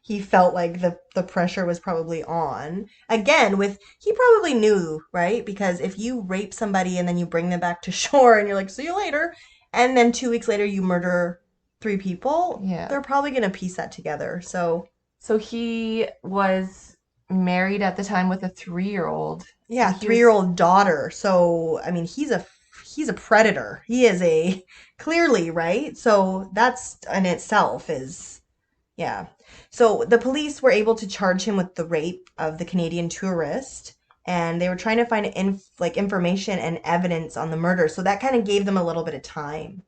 Speaker 1: he felt like the pressure was probably on. Again, he probably knew, right? Because if you rape somebody and then you bring them back to shore and you're like, see you later, and then 2 weeks later you murder 3 people, they're probably going to piece that together. So
Speaker 2: he was married at the time with a 3-year-old.
Speaker 1: Yeah, 3-year-old daughter. So, I mean, he's a predator. He is clearly, right? So that's in itself is, yeah. So the police were able to charge him with the rape of the Canadian tourist, and they were trying to find information and evidence on the murder. So that kind of gave them a little bit of time.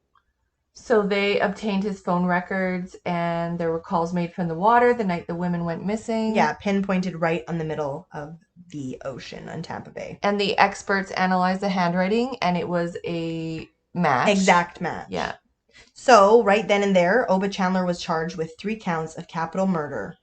Speaker 2: So they obtained his phone records, and there were calls made from the water the night the women went missing.
Speaker 1: Yeah, pinpointed right on the middle of the ocean on Tampa Bay.
Speaker 2: And the experts analyzed the handwriting, and it was a match.
Speaker 1: Exact match.
Speaker 2: Yeah.
Speaker 1: So, right then and there, Oba Chandler was charged with 3 counts of capital murder.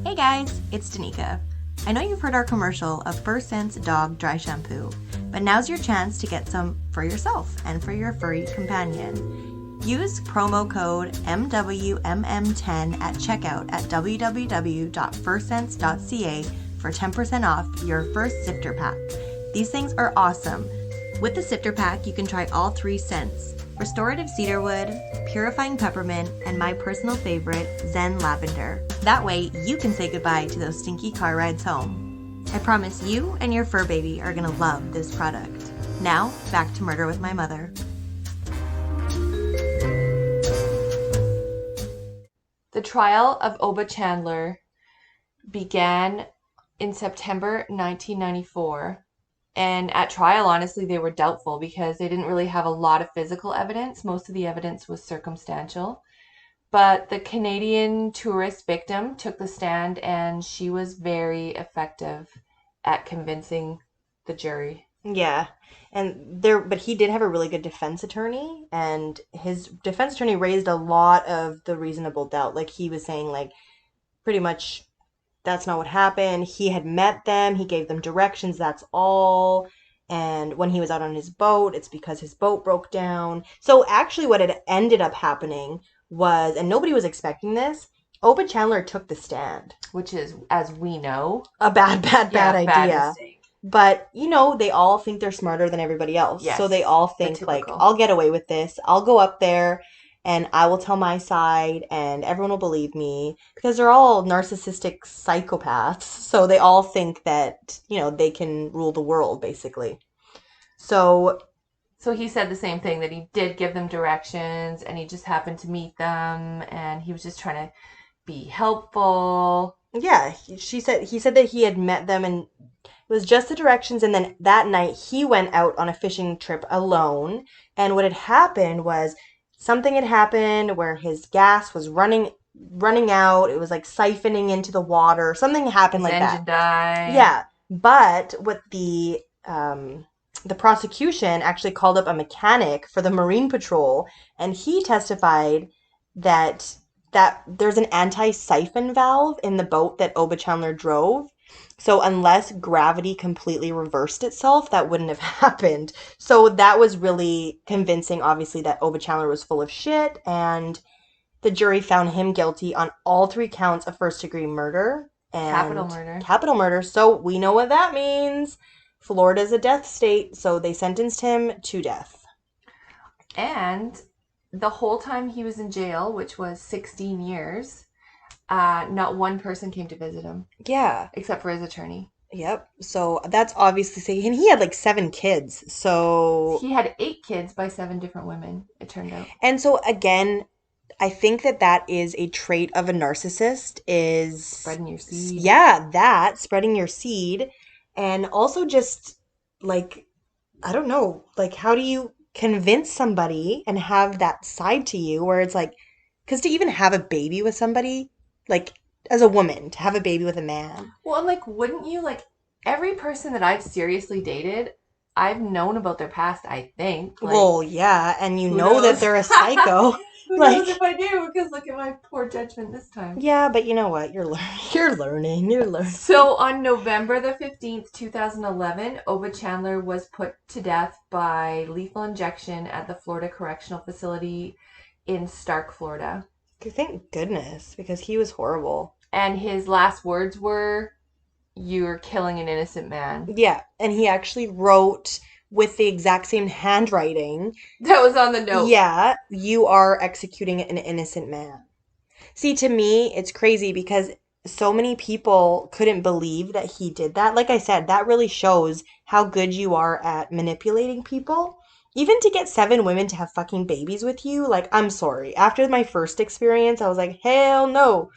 Speaker 1: Hey guys, it's Danica. I know you've heard our commercial of First Sense Dog Dry Shampoo, but now's your chance to get some for yourself and for your furry companion. Use promo code MWMM10 at checkout at www.firstsense.ca for 10% off your first sifter pack. These things are awesome. With the sifter pack, you can try all 3 scents: restorative cedarwood, purifying peppermint, and my personal favorite, Zen lavender. That way, you can say goodbye to those stinky car rides home. I promise you and your fur baby are gonna love this product. Now, back to Murder with My Mother.
Speaker 2: The trial of Oba Chandler began in September 1994. And at trial, honestly, they were doubtful because they didn't really have a lot of physical evidence. Most of the evidence was circumstantial. But the Canadian tourist victim took the stand, and she was very effective at convincing the jury.
Speaker 1: Yeah. But he did have a really good defense attorney, and his defense attorney raised a lot of the reasonable doubt. Like, he was saying, like, pretty much that's not what happened. He had met them. He gave them directions. That's all. And when he was out on his boat, it's because his boat broke down. So actually what had ended up happening was, and nobody was expecting this, Oba Chandler took the stand.
Speaker 2: Which is, as we know,
Speaker 1: a bad idea. Bad mistake. But, they all think they're smarter than everybody else.
Speaker 2: Yes,
Speaker 1: so they all think, like, I'll get away with this. I'll go up there and I will tell my side and everyone will believe me, because they're all narcissistic psychopaths. So they all think that, they can rule the world, basically. So
Speaker 2: he said the same thing, that he did give them directions and he just happened to meet them and he was just trying to be helpful.
Speaker 1: Yeah, he said that he had met them and it was just the directions, and then that night he went out on a fishing trip alone, and what had happened was something had happened where his gas was running out. It was like siphoning into the water. Something happened like that.
Speaker 2: His engine died.
Speaker 1: Yeah, but what the prosecution actually called up a mechanic for the Marine Patrol, and he testified that there's an anti-siphon valve in the boat that Oba Chandler drove. So unless gravity completely reversed itself, that wouldn't have happened. So that was really convincing, obviously, that Oba Chandler was full of shit, and the jury found him guilty on all 3 counts of first-degree murder. And capital murder. So we know what that means. Florida's a death state, so they sentenced him to death.
Speaker 2: And the whole time he was in jail, which was 16 years, not one person came to visit him.
Speaker 1: Yeah.
Speaker 2: Except for his attorney.
Speaker 1: Yep. So that's obviously saying, and he had like 7 kids. So,
Speaker 2: He had 8 kids by 7 different women, it turned out.
Speaker 1: and so again, I think that that is a trait of a narcissist is,
Speaker 2: Spreading your seed.
Speaker 1: yeah, that spreading your seed. And also just like, I don't know, like how do you convince somebody and have that side to you where it's like, because to even have a baby with somebody, like as a woman, to have a baby with a man.
Speaker 2: Well, and like, wouldn't you, like, every person that I've seriously dated, I've known about their past, I think. Like,
Speaker 1: Well, yeah, and you
Speaker 2: who
Speaker 1: know that
Speaker 2: knows?
Speaker 1: they're a psycho.
Speaker 2: Who knows if
Speaker 1: Like,
Speaker 2: I do? Because look at my poor judgment this time.
Speaker 1: yeah, but you know what? You're learning. You're learning.
Speaker 2: So on November the 15th, 2011, Oba Chandler was put to death by lethal injection at the Florida Correctional Facility in Stark, Florida.
Speaker 1: Thank goodness, because he was horrible.
Speaker 2: And his last words were, "You're killing an innocent man."
Speaker 1: Yeah, and he actually wrote with the exact same handwriting.
Speaker 2: That was on the note.
Speaker 1: Yeah, you are executing an innocent man. See, to me, it's crazy because so many people couldn't believe that he did that. Like I said, that really shows how good you are at manipulating people. Even to get 7 women to have fucking babies with you, like, I'm sorry. After my first experience, I was like, hell no.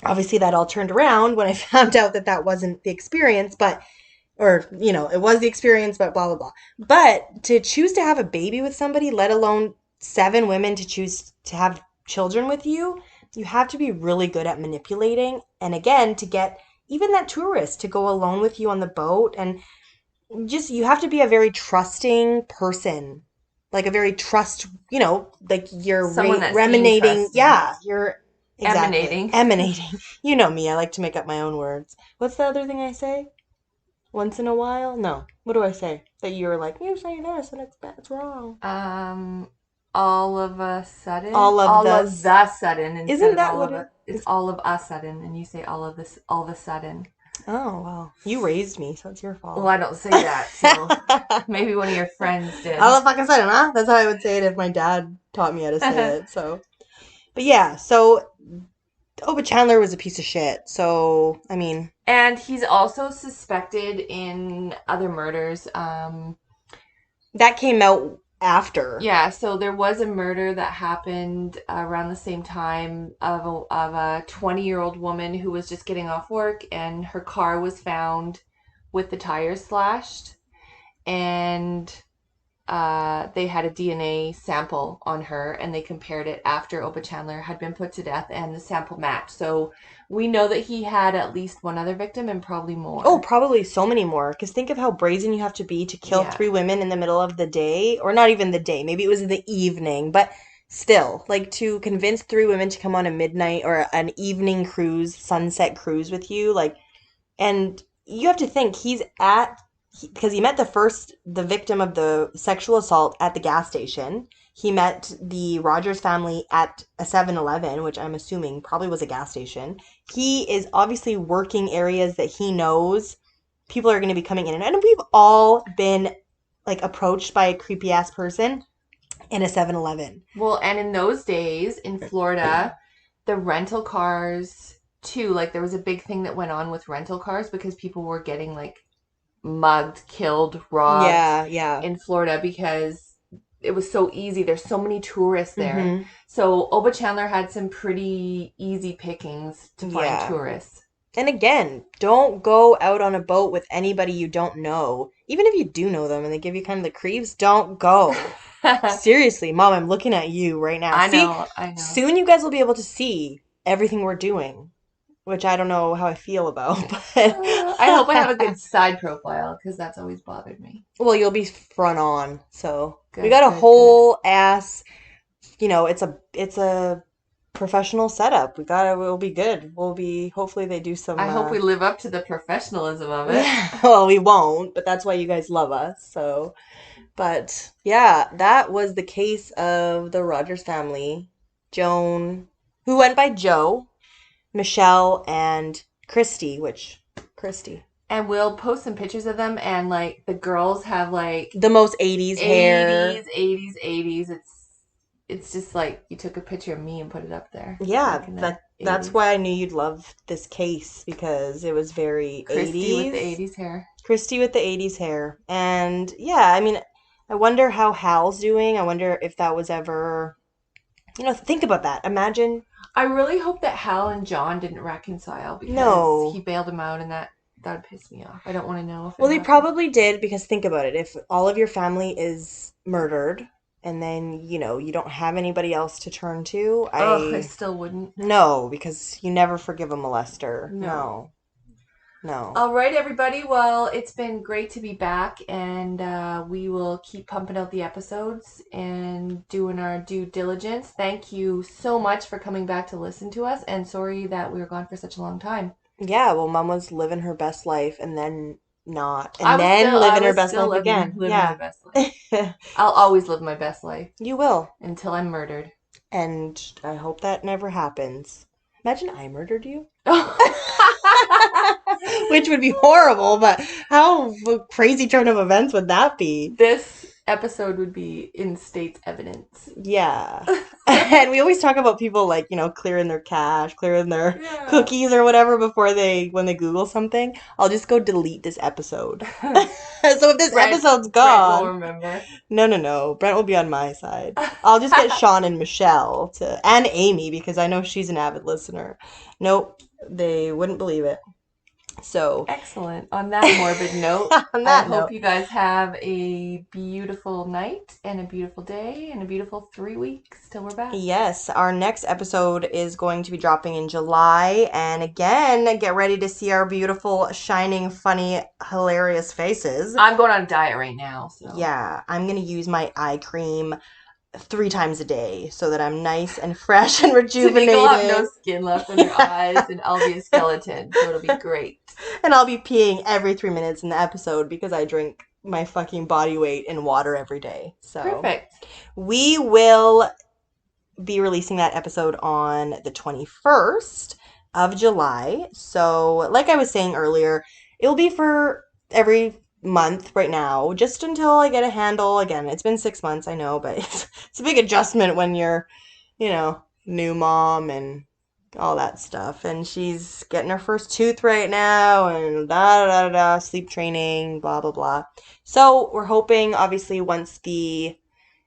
Speaker 1: Obviously, that all turned around when I found out that that wasn't the experience, but, or, you know, it was the experience, but blah, blah, blah. But to choose to have a baby with somebody, let alone 7 women to choose to have children with you have to be really good at manipulating. And again, to get even that tourist to go alone with you on the boat, and just, you have to be a very trusting person. Like a very like you're
Speaker 2: Someone that's being
Speaker 1: emanating.
Speaker 2: trusted.
Speaker 1: Yeah, you're exactly
Speaker 2: Emanating.
Speaker 1: emanating. You know me, I like to make up my own words. What's the other thing I say? Once in a while? No. What do I say? That you're like, you say this and it's wrong.
Speaker 2: All of a sudden.
Speaker 1: All of
Speaker 2: All
Speaker 1: the
Speaker 2: of the sudden instead
Speaker 1: Isn't
Speaker 2: of
Speaker 1: that
Speaker 2: all
Speaker 1: what
Speaker 2: of it.
Speaker 1: it
Speaker 2: It's
Speaker 1: is?
Speaker 2: all of a sudden, and you say all of this, all of a sudden.
Speaker 1: Oh, well. You raised me, so it's your fault.
Speaker 2: Well, I don't say that, so maybe one of your friends did.
Speaker 1: All of fucking sudden, huh? That's how I would say it if my dad taught me how to say it. So, but yeah, so Oba Chandler was a piece of shit. So, I mean,
Speaker 2: And he's also suspected in other murders.
Speaker 1: that came out after.
Speaker 2: Yeah, so there was a murder that happened around the same time of a 20-year-old woman who was just getting off work, and her car was found with the tires slashed, and they had a DNA sample on her, and they compared it after Oba Chandler had been put to death, and the sample matched. So we know that he had at least one other victim and probably more.
Speaker 1: Oh, probably so many more. Because think of how brazen you have to be to kill
Speaker 2: Yeah.
Speaker 1: 3 women in the middle of the day. Or not even the day. Maybe it was in the evening. But still, like to convince 3 women to come on a midnight or an evening cruise, sunset cruise with you. Like, and you have to think because he met the victim of the sexual assault at the gas station. He met the Rogers family at a 7-Eleven, which I'm assuming probably was a gas station. He is obviously working areas that he knows people are going to be coming in. And we've all been like approached by a creepy ass person in a 7-Eleven.
Speaker 2: Well, and in those days in Florida, the rental cars too, like there was a big thing that went on with rental cars because people were getting like mugged, killed, robbed in Florida because it was so easy. There's so many tourists there.
Speaker 1: Mm-hmm.
Speaker 2: So Oba Chandler had some pretty easy pickings to find tourists.
Speaker 1: And again, don't go out on a boat with anybody you don't know. Even if you do know them and they give you kind of the creeps, don't go. Seriously, Mom, I'm looking at you right now.
Speaker 2: I know.
Speaker 1: Soon you guys will be able to see everything we're doing, which I don't know how I feel about. But
Speaker 2: I hope I have a good side profile because that's always bothered me.
Speaker 1: Well, you'll be front on, so we got a whole ass. It's a professional setup. We'll be good. Hopefully they do some.
Speaker 2: I hope we live up to the professionalism of it.
Speaker 1: Well, we won't, but that's why you guys love us. So, but yeah, that was the case of the Rogers family. Joan, who went by Jo, Michelle, and Christe.
Speaker 2: And we'll post some pictures of them, and like the girls have like
Speaker 1: the most 80s hair.
Speaker 2: 80s. It's it's just like you took a picture of me and put it up there.
Speaker 1: Yeah,
Speaker 2: Like in the
Speaker 1: that's
Speaker 2: 80s.
Speaker 1: why I knew you'd love this case because it was very
Speaker 2: Christe with the
Speaker 1: 80s.
Speaker 2: 80s hair.
Speaker 1: Christy with the 80s hair. And yeah, I mean, I wonder how Hal's doing. I wonder if that was ever, think about that. Imagine,
Speaker 2: I really hope that Hal and John didn't reconcile because he
Speaker 1: no.
Speaker 2: bailed him out and that would piss me off. I don't want to know if it
Speaker 1: Well, they
Speaker 2: happened.
Speaker 1: probably did because think about it. If all of your family is murdered and then, you don't have anybody else to turn to,
Speaker 2: Ugh, I still wouldn't.
Speaker 1: no, because you never forgive a molester.
Speaker 2: No.
Speaker 1: No, no.
Speaker 2: All right, everybody. Well, it's been great to be back, and we will keep pumping out the episodes and doing our due diligence. Thank you so much for coming back to listen to us, and sorry that we were gone for such a long time.
Speaker 1: Yeah, well, Mom was living her best life and then not,
Speaker 2: I
Speaker 1: and
Speaker 2: was
Speaker 1: then
Speaker 2: still, I
Speaker 1: living her
Speaker 2: was
Speaker 1: best
Speaker 2: still
Speaker 1: life
Speaker 2: living,
Speaker 1: again.
Speaker 2: living my
Speaker 1: Yeah.
Speaker 2: best life. I'll always live my best life
Speaker 1: You will.
Speaker 2: until I'm murdered.
Speaker 1: And I hope that never happens. Imagine I murdered you. Which would be horrible, but how crazy turn of events would that be?
Speaker 2: This episode would be in state's evidence.
Speaker 1: Yeah. And we always talk about people like, clearing their cache, clearing their
Speaker 2: Yeah.
Speaker 1: cookies or whatever when they Google something. I'll just go delete this episode. So if this episode's
Speaker 2: Brent
Speaker 1: gone,
Speaker 2: will remember.
Speaker 1: No. Brent will be on my side. I'll just get Sean and Michelle and Amy because I know she's an avid listener. Nope, they wouldn't believe it. So,
Speaker 2: Excellent. On that morbid note,
Speaker 1: on
Speaker 2: I
Speaker 1: that
Speaker 2: hope
Speaker 1: note,
Speaker 2: you guys have a beautiful night and a beautiful day and a beautiful 3 weeks till we're back.
Speaker 1: yes, our next episode is going to be dropping in July. And again, get ready to see our beautiful, shining, funny, hilarious faces.
Speaker 2: I'm going on a diet right now, so.
Speaker 1: Yeah, I'm going to use my eye cream 3 times a day so that I'm nice and fresh and rejuvenated.
Speaker 2: Tanika will have no skin left on her eyes and I'll be a skeleton, so it'll be great.
Speaker 1: And I'll be peeing every 3 minutes in the episode because I drink my fucking body weight in water every day. So
Speaker 2: Perfect.
Speaker 1: we will be releasing that episode on the 21st of July. So like I was saying earlier, it will be for every month right now, just until I get a handle. Again, it's been 6 months, I know, but it's a big adjustment when you're, new mom and all that stuff. And she's getting her first tooth right now and sleep training, blah, blah, blah. So we're hoping, obviously, once the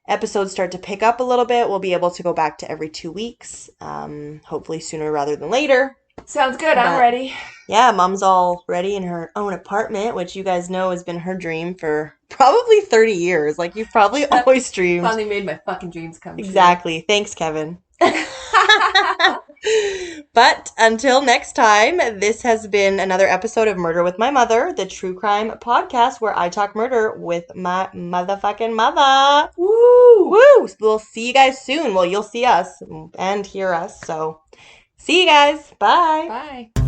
Speaker 1: episodes start to pick up a little bit, we'll be able to go back to every 2 weeks, hopefully sooner rather than later.
Speaker 2: Sounds good. I'm ready.
Speaker 1: Yeah, Mom's all ready in her own apartment, which you guys know has been her dream for probably 30 years. Like, you've probably always dreamed.
Speaker 2: Finally made my fucking dreams come true.
Speaker 1: Exactly. Thanks, Kevin. But until next time, this has been another episode of Murder with My Mother, the true crime podcast where I talk murder with my motherfucking mother.
Speaker 2: Woo!
Speaker 1: Woo! We'll see you guys soon. Well, you'll see us and hear us. So, see you guys. Bye.
Speaker 2: Bye.